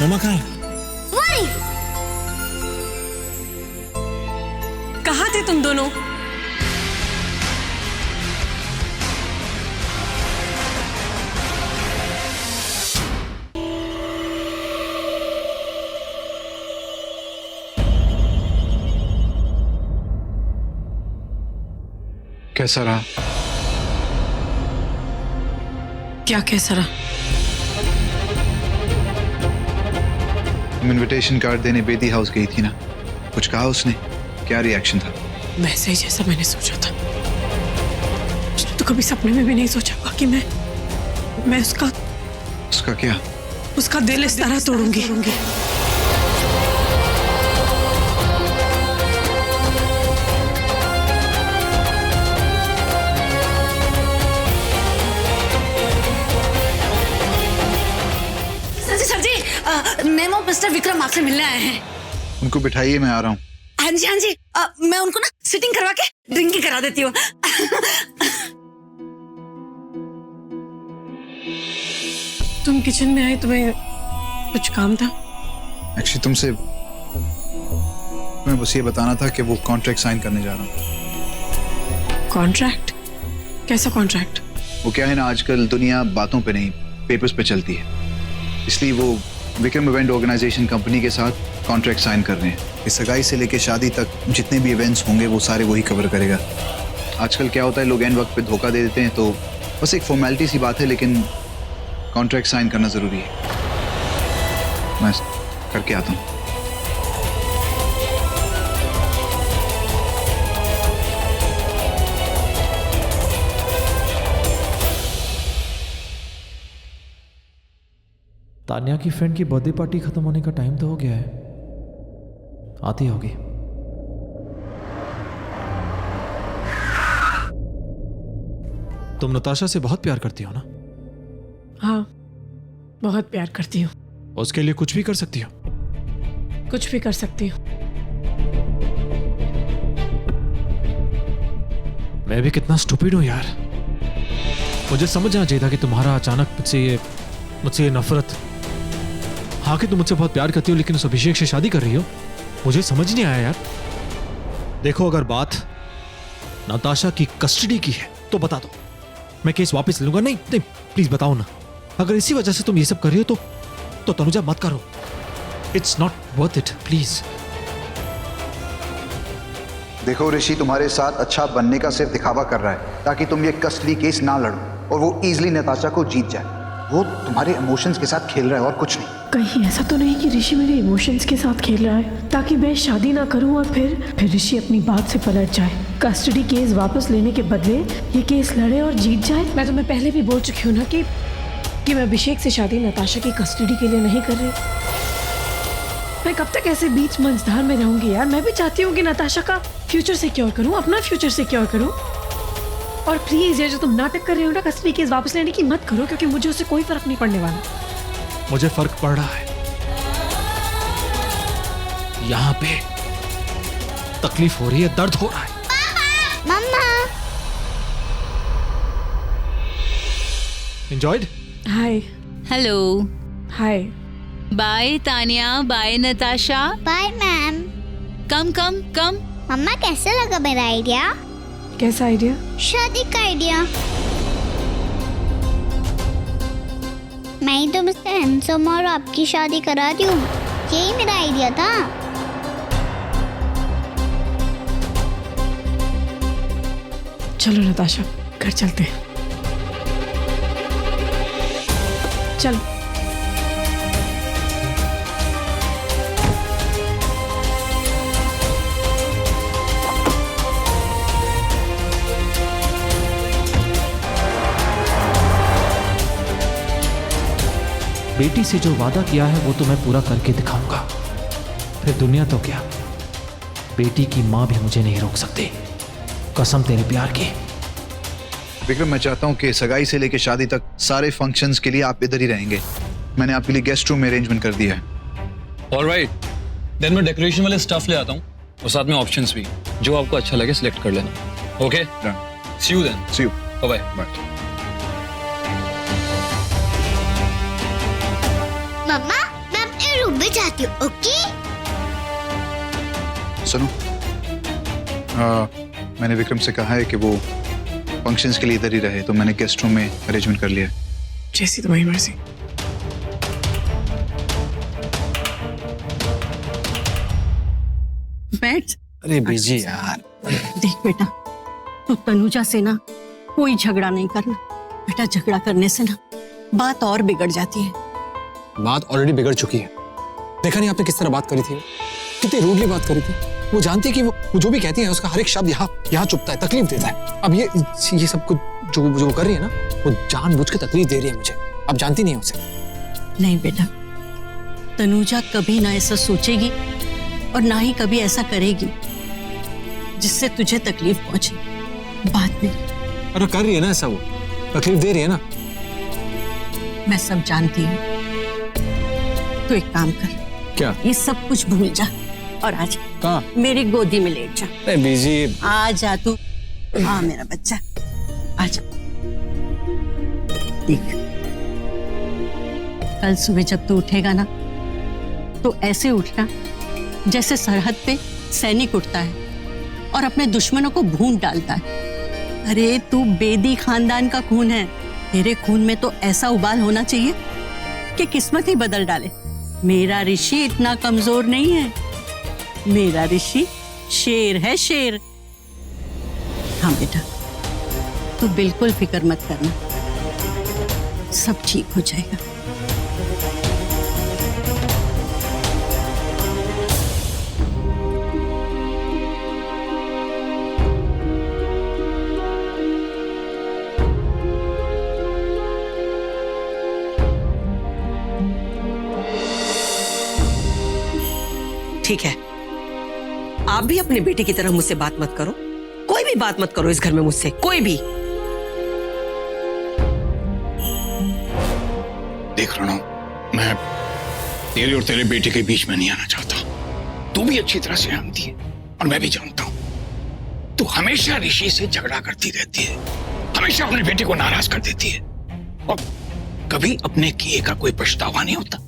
मम्मा कहाँ है? वही। कहाँ थे तुम दोनों? कैसा रहा? क्या कैसा रहा? तुम इनविटेशन कार्ड देने बेदी हाउस गई थी ना, कुछ कहा उसने? क्या रिएक्शन था? वैसे ही जैसा मैंने सोचा था। उसने तो कभी सपने में भी नहीं सोचा होगा कि मैं उसका क्या? उसका दिल इस तरह तोड़ूंगी। नेमो मिस्टर विक्रम आपसे मिलने आए हैं। उनको बिठाइए, मैं आ रहा हूँ। हाँ जी हाँ जी, मैं उनको ना सिटिंग करवा के ड्रिंकिंग करा देती हूँ। तुम किचन में आए, तुम्हें कुछ काम था? एक्चुअली तुमसे मैं बस ये बताना था कि वो कॉन्ट्रैक्ट साइन करने जा रहा हूँ। कॉन्ट्रैक्ट? कैसा कॉन्ट्रैक्ट? वो क्या है ना, आजकल दुनिया बातों पे नहीं पेपर्स पे चलती है, इसलिए वो विक्रम इवेंट ऑर्गेनाइजेशन कंपनी के साथ कॉन्ट्रैक्ट साइन कर रहे हैं। इस सगाई से लेके शादी तक जितने भी इवेंट्स होंगे वो सारे वही कवर करेगा। आजकल क्या होता है, लोग एंड वक्त पे धोखा दे देते हैं, तो बस एक फॉर्मेलिटी सी बात है, लेकिन कॉन्ट्रैक्ट साइन करना जरूरी है। मैं करके आता हूँ। तान्या की फ्रेंड की बर्थडे पार्टी खत्म होने का टाइम तो हो गया है, आती होगी। तुम नताशा से बहुत प्यार करती हो ना? हाँ, बहुत प्यार करती हूँ। उसके लिए कुछ भी कर सकती हो? कुछ भी कर सकती हूँ। मैं भी कितना स्टूपिड हूँ यार। मुझे समझना चाहिए था कि तुम्हारा अचानक मुझसे ये नफरत। हाँ कि तुम मुझसे बहुत प्यार करती हो, लेकिन उस अभिषेक से शादी कर रही हो, मुझे समझ नहीं आया यार। देखो, अगर बात नताशा की कस्टडी की है तो बता दो, मैं केस वापस ले लूंगा। नहीं नहीं, प्लीज बताओ ना। अगर इसी वजह से तुम ये सब कर रही हो तो तनुजा मत करो। It's not worth it, please. देखो ऋषि, तुम्हारे साथ अच्छा बनने का सिर्फ दिखावा कर रहा है ताकि तुम ये कस्टडी केस ना लड़ो और वो इजीली नताशा को जीत जाए। वो तुम्हारे इमोशंस के साथ खेल रहा है और कुछ नहीं। कहीं ऐसा तो नहीं कि ऋषि मेरे इमोशंस के साथ खेल रहा है ताकि मैं शादी ना करूं और फिर ऋषि अपनी बात से पलट जाए, कस्टडी केस वापस लेने के बदले ये केस लड़े और जीत जाए। मैं तुम्हें पहले भी बोल चुकी हूँ ना कि मैं अभिषेक से शादी नताशा की कस्टडी के लिए नहीं कर रही। मैं कब तक ऐसे बीच मंझधार में रहूंगी यार। मैं भी चाहती हूँ कि नताशा का फ्यूचर सिक्योर करूँ, अपना फ्यूचर सिक्योर करूँ। और प्लीज ये जो तुम नाटक कर रहे हो ना कस्टडी केस वापस लेने की, मत करो, क्योंकि मुझे उससे कोई फर्क नहीं पड़ने वाला। मुझे फर्क पड़ रहा है। यहाँ पे तकलीफ हो रही है, दर्द हो रहा है। मम्मा। Enjoyed? Hi. Hello. Hi. Bye Tania, bye Natasha. Bye ma'am. Come come come. मम्मा कैसा लगा मेरा आइडिया? कैसा आइडिया? शादी का आइडिया। मैं ही तो मिस्टर हैंडसम और आपकी शादी करा रही हूँ, यही मेरा आइडिया था। चलो नताशा, घर चलते हैं। चलो। बेटी से जो वादा किया है वो तो मैं पूरा करके दिखाऊंगा। फिर दुनिया तो क्या, बेटी की मां भी मुझे नहीं रोक सकती। कसम तेरे प्यार की। विक्रम, मैं चाहता हूँ कि सगाई से लेके शादी तक सारे फंक्शंस के लिए आप इधर ही रहेंगे। मैंने आपके लिए गेस्ट रूम में अरेंजमेंट कर दिया है। ऑलराइट, देन मैं डेकोरेशन वाले स्टफ ले आता हूँ और साथ में ऑप्शंस भी, जो आपको अच्छा लगे सिलेक्ट कर लेना। Okay, see you then. See you. Bye bye. मम्मा, मैं अपने यू ओके? सुनो, मैंने विक्रम से कहा है कि वो फंक्शंस के लिए इधर ही रहे, तो मैंने गेस्ट रूम में अरेंजमेंट कर लिया है। जैसी तुम्हारी मर्जी। बैठ। अरे बीजी यार। देख बेटा, तू तनुजा से ना कोई झगड़ा नहीं करना बेटा। झगड़ा करने से ना बात और बिगड़ जाती है। बात ऑलरेडी बिगड़ चुकी है। देखा नहीं आपने किस तरह बात करी थी, कितनी रूडली बात करी थी। वो जानती है कि वो जो भी कहती है उसका हर एक शब्द यहाँ चुभता है, तकलीफ देता है। अब ये सब कुछ जो कर रही है ना, वो जानबूझ के तकलीफ दे रही है मुझे। अब जानती नहीं है उसे। नहीं बेटा, तनुजा कभी ना ऐसा सोचेगी और ना ही कभी ऐसा करेगी जिससे तुझे तकलीफ पहुंचे बाद में। अरे कर रही है ना ऐसा, वो तकलीफ दे रही है ना। मैं सब जानती हूँ। तो एक काम कर, क्या? ये सब कुछ भूल जा और आ जा। कहाँ? मेरी गोदी में लेट जा। अरे बीजी, आ जा तू। हाँ मेरा बच्चा, आ जा। देख, कल सुबह जब तू उठेगा ना, तो ऐसे उठना जैसे सरहद पे सैनिक उठता है और अपने दुश्मनों को भून डालता है। अरे तू बेदी खानदान का खून है। तेरे खून में तो ऐसा उबाल होना चाहिए कि किस्मत ही बदल डाले। मेरा ऋषि इतना कमजोर नहीं है। मेरा ऋषि शेर है, शेर। हाँ बेटा, तू बिल्कुल फिक्र मत करना, सब ठीक हो जाएगा। ठीक है, आप भी अपने बेटे की तरह मुझसे बात मत करो। कोई भी बात मत करो इस घर में मुझसे, कोई भी। देख रणो, मैं तेरे और तेरे बेटे के बीच में नहीं आना चाहता। तू भी अच्छी तरह से जानती है और मैं भी जानता हूं, तू हमेशा ऋषि से झगड़ा करती रहती है, हमेशा अपने बेटे को नाराज कर देती है और कभी अपने किए का कोई पछतावा नहीं होता,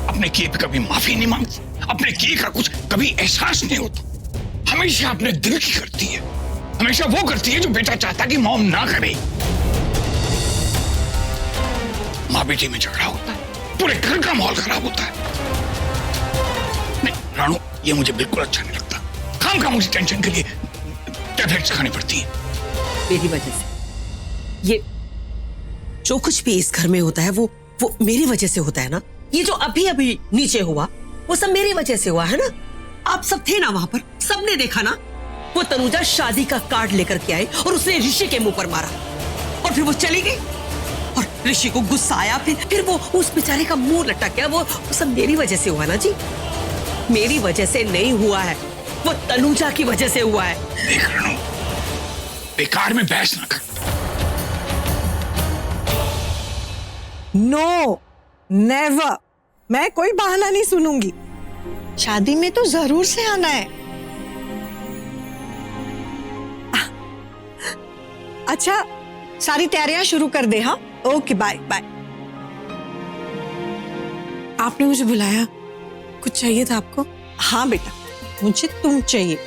अपने किए पे कभी माफी नहीं मांगती, अपने किए का कुछ कभी एहसास नहीं होता। हमेशा अपने दिल की करती है, हमेशा वो करती है जो बेटा चाहता कि मॉम ना करे। माँ बेटी में झगड़ा होता है, पूरे घर का माहौल खराब होता है। नहीं रानू, ये मुझे बिल्कुल अच्छा नहीं लगता। काम का मुझे टेंशन के लिए टैबलेट्स खानी पड़ती है मेरी वजह से। ये जो कुछ भी इस घर में होता है वो मेरी वजह से होता है ना। ये जो अभी अभी नीचे हुआ वो सब मेरी वजह से हुआ है ना। आप सब थे ना वहां पर, सबने देखा ना। वो तनुजा शादी का कार्ड लेकर के आई और उसने ऋषि के मुंह पर मारा और फिर वो चली गई और ऋषि को गुस्सा आया। फिर वो उस बेचारे का मुंह लटक गया। वो सब मेरी वजह से हुआ ना जी। मेरी वजह से नहीं हुआ है, वो तनुजा की वजह से हुआ है। देख रणू, बेकार में बहस ना कर। No, never. मैं कोई बहाना नहीं सुनूंगी। शादी में तो जरूर से आना है। अच्छा, सारी तैयारियां शुरू कर दे। हाँ, ओके, बाय बाय। आपने मुझे बुलाया, कुछ चाहिए था आपको? हाँ बेटा, मुझे तुम चाहिए।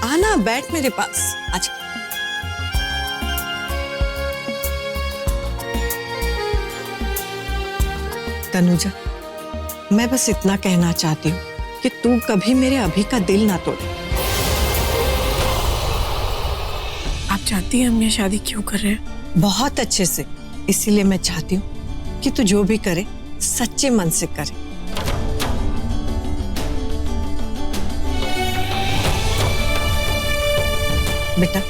आना, बैठ मेरे पास। अच्छा, तनुजा, मैं बस इतना कहना चाहती हूँ कि तू कभी मेरे अभी का दिल ना तोड़े। आप जानती हैं हम ये शादी क्यों कर रहे हैं? बहुत अच्छे से। इसीलिए मैं चाहती हूँ कि तू जो भी करे सच्चे मन से करे। बेटा,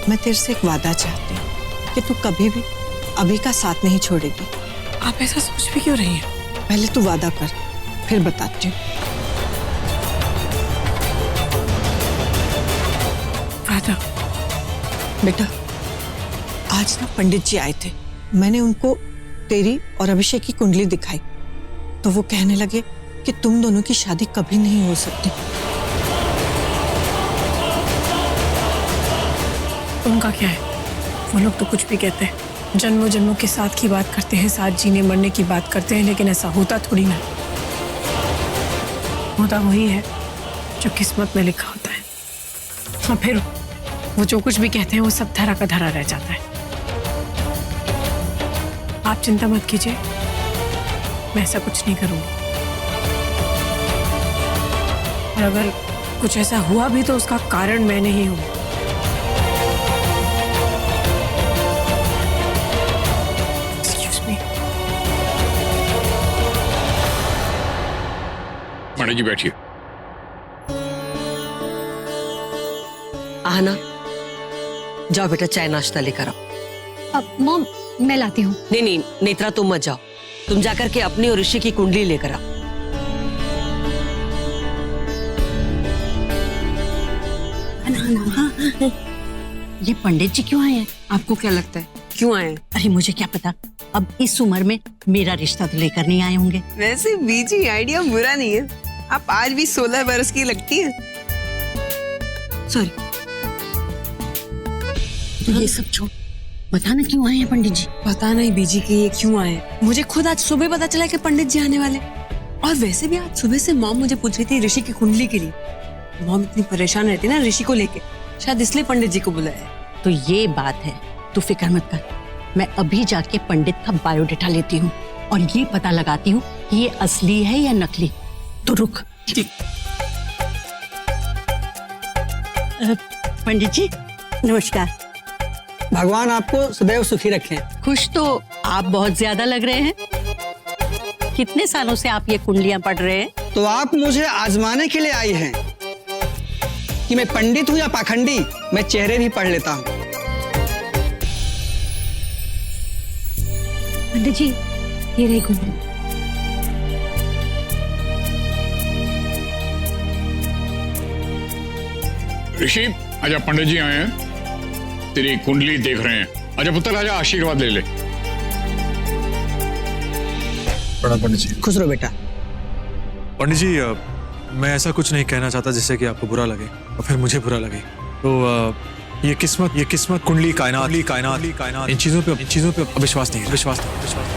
मैं तेरे से एक वादा चाहती हूँ कि तू कभी भी अभी का साथ नहीं छोड़ेगी। आप ऐसा सोच भी क्यों रही हैं? पहले तू वादा कर, फिर बताती हूँ। वादा? बेटा, आज ना पंडित जी आए थे। मैंने उनको तेरी और अभिषेक की कुंडली दिखाई, तो वो कहने लगे कि तुम दोनों की शादी कभी नहीं हो सकती। उनका क्या है? वो लोग तो कुछ भी कहते हैं। जन्मों जन्मों के साथ की बात करते हैं, साथ जीने मरने की बात करते हैं, लेकिन ऐसा होता थोड़ी ना। होता वही है जो किस्मत में लिखा होता है, और फिर वो जो कुछ भी कहते हैं वो सब धरा का धरा रह जाता है। आप चिंता मत कीजिए, मैं ऐसा कुछ नहीं करूंगी। और अगर कुछ ऐसा हुआ भी तो उसका कारण मैं नहीं हूं। Excuse me। पंडित जी बैठिए। आना, जाओ बेटा चाय नाश्ता लेकर आओ। अब मॉम मैं लाती हूँ। नहीं नहीं नेत्रा, तुम मत जाओ, तुम जाकर के अपनी और ऋषि की कुंडली लेकर आओ। ये पंडित जी क्यों आए हैं? आपको क्या लगता है क्यों आए? अरे मुझे क्या पता, अब इस उम्र में मेरा रिश्ता तो लेकर नहीं आए होंगे। वैसे बीजी आइडिया बुरा नहीं है, आप आज भी 16 बरस की लगती है। सॉरी, तो ये सब छोड़, बताना क्यों आए हैं पंडित जी? पता नहीं बीजी के ये क्यों आए हैं। मुझे खुद आज सुबह पता चला कि पंडित जी आने वाले। और वैसे भी आज सुबह से मॉम मुझे पूछ रही थी ऋषि की कुंडली के लिए। मॉम इतनी परेशान रहती है ना ऋषि को लेके, शायद इसलिए पंडित जी को बुलाया है। तो ये बात है, तू फिक्र मत कर, मैं अभी जाके पंडित का बायोडाटा लेती हूँ और ये पता लगाती हूँ कि ये असली है या नकली। तो रुक। पंडित जी नमस्कार। भगवान आपको सदैव सुखी रखें। खुश तो आप बहुत ज्यादा लग रहे हैं। कितने सालों से आप ये कुंडलियां पढ़ रहे हैं? तो आप मुझे आजमाने के लिए आई हैं कि मैं पंडित हूं या पाखंडी। मैं चेहरे भी पढ़ लेता हूं। पंडित जी ये रही कुंडली। ऋषि आजा, पंडित जी आए हैं, तेरी कुंडली देख रहे हैं। आजा पुत्र, आजा आशीर्वाद ले ले। प्रणाम पंडित जी। खुश रहो बेटा। पंडित जी मैं ऐसा कुछ नहीं कहना चाहता जिससे कि आपको बुरा लगे और फिर मुझे बुरा लगे। तो ये किस्मत, कुंडली, कायनात, इन चीजों पे विश्वास नहीं है। विश्वास नहीं।